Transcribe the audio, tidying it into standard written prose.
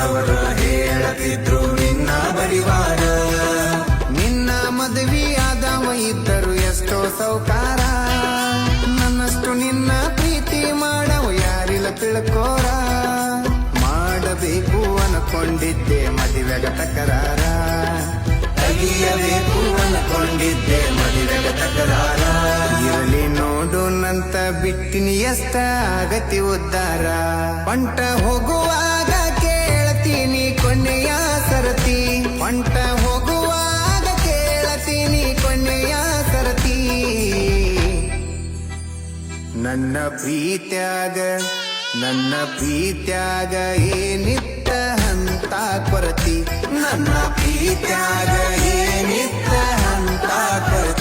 ಊರವರ ಹೇಳತಿದ್ರು ನಿನ್ನ ಬಡಿವಾರ. ನಿನ್ನ ಮದುವೆಯಾದವ ಇದ್ದರು ಎಷ್ಟೋ ಸೌಕಾರ, ನನ್ನಷ್ಟು ನಿನ್ನ ಪ್ರೀತಿ ಮಾಡವ ಯಾರಿಲ್ಲ ತಿಳ್ಕೋರ. ಮಾಡಬೇಕು ಅನ್ಕೊಂಡಿದ್ದೆ ಮದುವೆಗ ತಕರಾರ, ಕಲಿಯಬೇಕು ಅನ್ಕೊಂಡಿದ್ದೆ ಮದುವೆಗ ತಕರಾರ. ಇರಲಿ ನೋಡು ನಂತ ಬಿಟ್ಟಿನಿ ಎಷ್ಟ ಆಗತಿ ಉದ್ದಾರ. ಪಂಟ ಹೋಗುವಾಗ ಕೇಳ್ತೀನಿ ಕೊನೆಯ ಸರತಿ, ಪಂಟ ಹೋಗುವಾಗ ಕೇಳ್ತೀನಿ ಕೊನೆಯ ಸರತಿ. ನನ್ನ ಪ್ರೀತ್ಯಾಗ ಏನಿತ್ತ ಅಂತ ಕೊರತಿ, ನನ್ನ ಪ್ರೀತ್ಯಾಗ ಏನಿತ್ತ ಅಂತ ಕೊರತಿ.